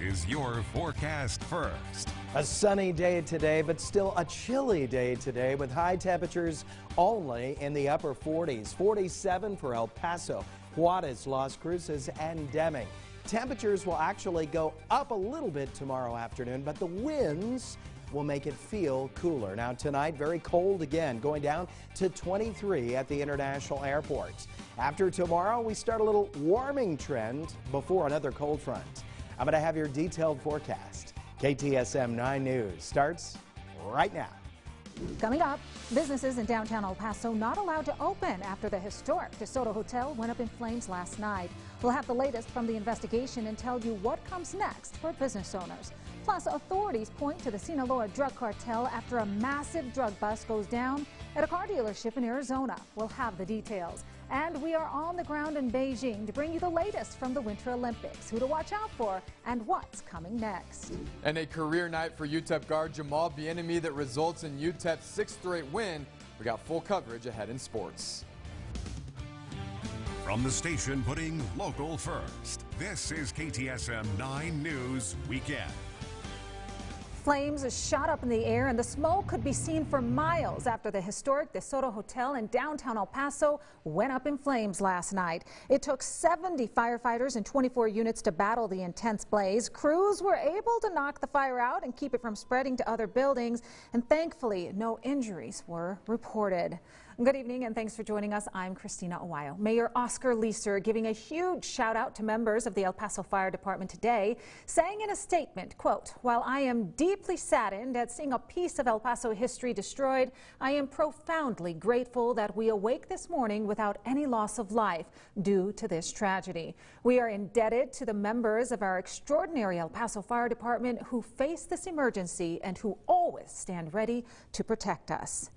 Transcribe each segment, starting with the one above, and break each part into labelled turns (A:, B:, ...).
A: is your forecast first.
B: A sunny day today, but still a chilly day today with high temperatures only in the upper 40s. 47 for El Paso, Juarez, Las Cruces, and Deming. Temperatures will actually go up a little bit tomorrow afternoon, but the winds will make it feel cooler. Now tonight, very cold again, going down to 23 at the international airports. After tomorrow, we start a little warming trend before another cold front. I'm going to have your detailed forecast. KTSM 9 News starts right now.
C: Coming up, businesses in downtown El Paso not allowed to open after the historic DeSoto Hotel went up in flames last night. We'll have the latest from the investigation and tell you what comes next for business owners. Plus, authorities point to the Sinaloa drug cartel after a massive drug bust goes down at a car dealership in Arizona. We'll have the details. And we are on the ground in Beijing to bring you the latest from the Winter Olympics, who to watch out for, and what's coming next.
D: And a career night for UTEP guard Jamal Bienemy that results in UTEP's sixth straight win. We got full coverage ahead in sports.
A: From the station putting local first, this is KTSM 9 News Weekend.
C: Flames shot up in the air and the smoke could be seen for miles after the historic DeSoto Hotel in downtown El Paso went up in flames last night. It took 70 firefighters and 24 units to battle the intense blaze. Crews were able to knock the fire out and keep it from spreading to other buildings, and thankfully no injuries were reported. Good evening and thanks for joining us. I'm Christina Aguayo. Mayor Oscar Leeser giving a huge shout out to members of the El Paso Fire Department today, saying in a statement, quote, "While I am deeply saddened at seeing a piece of El Paso history destroyed, I am profoundly grateful that we awake this morning without any loss of life due to this tragedy. We are indebted to the members of our extraordinary El Paso Fire Department who face this emergency and who always stand ready to protect us."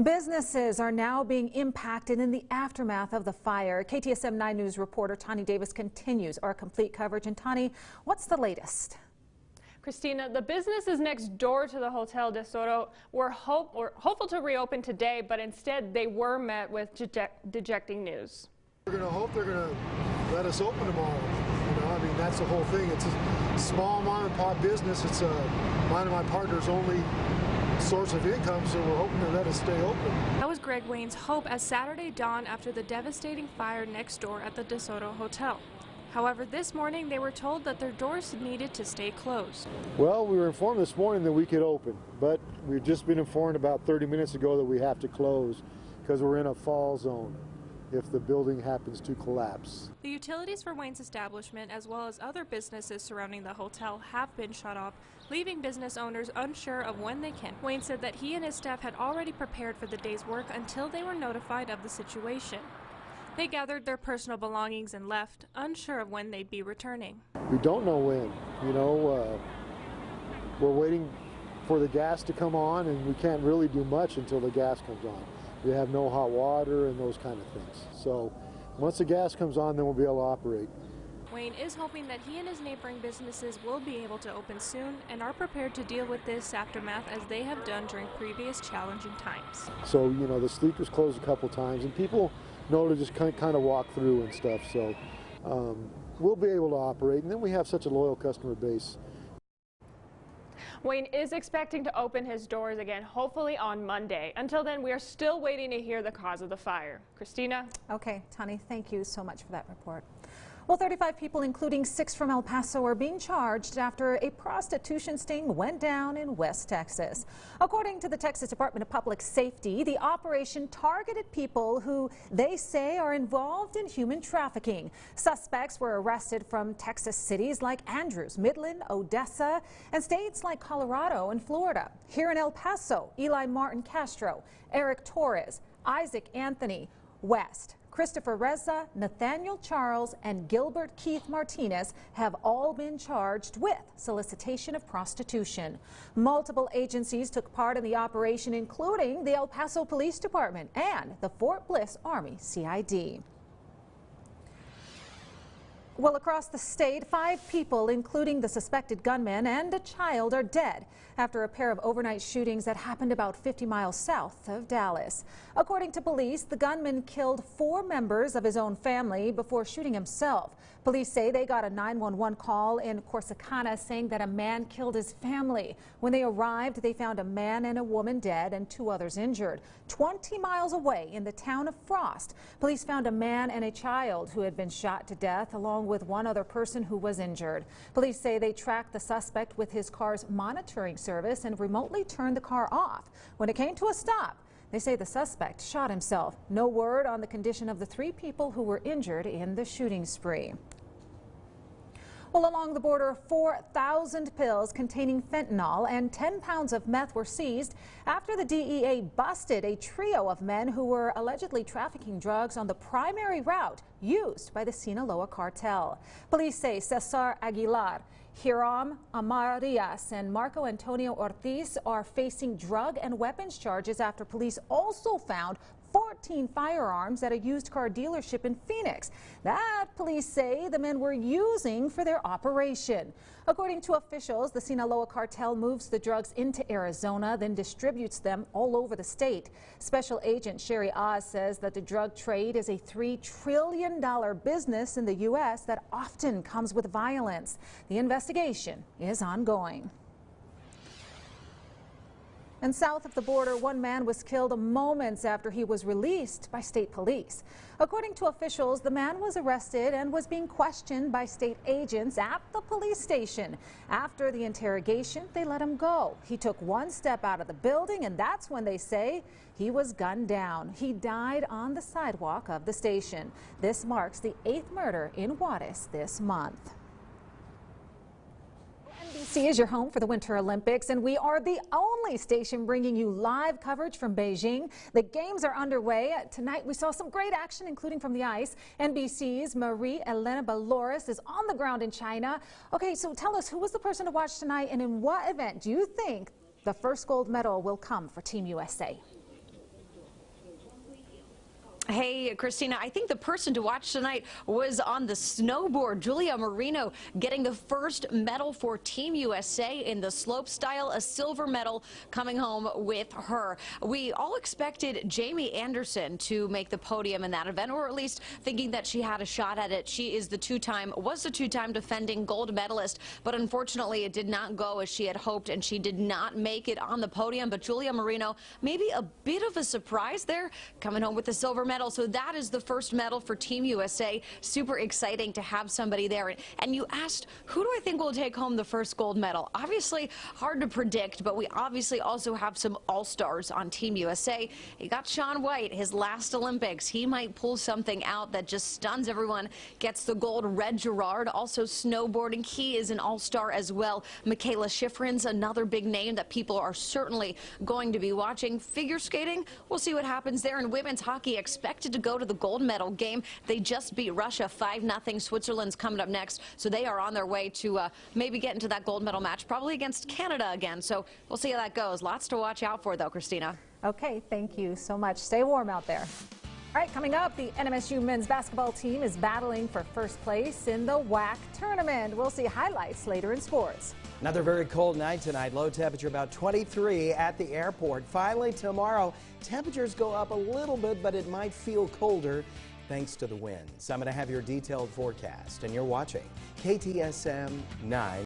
C: Businesses are now being impacted in the aftermath of the fire. KTSM 9 News reporter Tani Davis continues our complete coverage. And Tani, what's the latest?
E: Christina, the businesses next door to the Hotel DeSoto were hopeful to reopen today, but instead they were met with dejecting news.
F: We're going to hope they're going to let us open tomorrow. You know, I mean, that's the whole thing. It's a small mom and pop business. It's mine and my partner's only source of income, so we're hoping to let us stay open.
G: That was Greg Wayne's hope as Saturday dawned after the devastating fire next door at the DeSoto Hotel. However, this morning they were told that their doors needed to stay closed.
F: Well, we were informed this morning that we could open, but we've just been informed about 30 minutes ago that we have to close because we're in a fall zone if the building happens to collapse.
G: The utilities for Wayne's establishment, as well as other businesses surrounding the hotel, have been shut off, leaving business owners unsure of when they can. Wayne said that he and his staff had already prepared for the day's work until they were notified of the situation. They gathered their personal belongings and left, unsure of when they'd be returning.
F: We don't know when. You know, we're waiting for the gas to come on, and we can't really do much until the gas comes on. We have no hot water and those kind of things. So once the gas comes on, then we'll be able to operate.
G: Wayne is hoping that he and his neighboring businesses will be able to open soon and are prepared to deal with this aftermath as they have done during previous challenging times.
F: So, you know, the sleepers closed a couple times and people know to just kind of walk through and stuff. So we'll be able to operate, and then we have such a loyal customer base.
E: Wayne is expecting to open his doors again, hopefully on Monday. Until then, we are still waiting to hear the cause of the fire. Christina?
C: Okay, Tani, thank you so much for that report. Well, 35 people, including 6 from El Paso, are being charged after a prostitution sting went down in West Texas. According to the Texas Department of Public Safety, the operation targeted people who they say are involved in human trafficking. Suspects were arrested from Texas cities like Andrews, Midland, Odessa, and states like Colorado and Florida. Here in El Paso, Eli Martin Castro, Eric Torres, Isaac Anthony West, Christopher Reza, Nathaniel Charles, and Gilbert Keith Martinez have all been charged with solicitation of prostitution. Multiple agencies took part in the operation, including the El Paso Police Department and the Fort Bliss Army CID. Well, across the state, 5 people, including the suspected gunman and a child, are dead after a pair of overnight shootings that happened about 50 miles south of Dallas. According to police, the gunman killed 4 members of his own family before shooting himself. Police say they got a 911 call in Corsicana saying that a man killed his family. When they arrived, they found a man and a woman dead and 2 others injured. 20 miles away in the town of Frost, police found a man and a child who had been shot to death, along with 1 other person who was injured. Police say they tracked the suspect with his car's monitoring service and remotely turned the car off. When it came to a stop, they say the suspect shot himself. No word on the condition of the 3 people who were injured in the shooting spree. Well, along the border, 4,000 pills containing fentanyl and 10 pounds of meth were seized after the DEA busted a trio of men who were allegedly trafficking drugs on the primary route used by the Sinaloa cartel. Police say Cesar Aguilar, Hiram Amarias and Marco Antonio Ortiz are facing drug and weapons charges after police also found 14 firearms at a used car dealership in Phoenix that police say the men were using for their operation. According to officials, the Sinaloa cartel moves the drugs into Arizona, then distributes them all over the state. Special Agent Sherry Oz says that the drug trade is a $3 trillion business in the U.S. that often comes with violence. The investigation is ongoing. And south of the border, 1 man was killed moments after he was released by state police. According to officials, the man was arrested and was being questioned by state agents at the police station. After the interrogation, they let him go. He took 1 step out of the building, and that's when they say he was gunned down. He died on the sidewalk of the station. This marks the 8th murder in Juarez this month. NBC is your home for the Winter Olympics, and we are the only station bringing you live coverage from Beijing. The games are underway. Tonight we saw some great action, including from the ice. NBC's Marie Elena Balores is on the ground in China. Okay, so tell us, who was the person to watch tonight, and in what event do you think the first gold medal will come for Team USA?
H: Hey, Christina, I think the person to watch tonight was on the snowboard. Julia Marino getting the first medal for Team USA in the slope style, a silver medal coming home with her. We all expected Jamie Anderson to make the podium in that event, or at least thinking that she had a shot at it. She is the was the two-time defending gold medalist, but unfortunately it did not go as she had hoped, and she did not make it on the podium. But Julia Marino, maybe a bit of a surprise there, coming home with the silver medal. So that is the first medal for Team USA. Super exciting to have somebody there. And you asked, who do I think will take home the first gold medal? Obviously hard to predict, but we obviously also have some all-stars on Team USA. You got Shaun White, his last Olympics. He might pull something out that just stuns everyone. Gets the gold. Red Gerard, also snowboarding. He is an all-star as well. Michaela Schifrin's another big name that people are certainly going to be watching. Figure skating, we'll see what happens there. In women's hockey, expected to go to the gold medal game. They just beat Russia 5-0. Switzerland's coming up next, so they are on their way to maybe get into that gold medal match, probably against Canada again. So we'll see how that goes. Lots to watch out for, though, Christina.
C: Okay, thank you so much. Stay warm out there. All right, coming up, the NMSU men's basketball team is battling for first place in the WAC tournament. We'll see highlights later in sports.
B: Another very cold night tonight. Low temperature about 23 at the airport. Finally, tomorrow, temperatures go up a little bit, but it might feel colder thanks to the winds. I'm going to have your detailed forecast, and you're watching KTSM 9.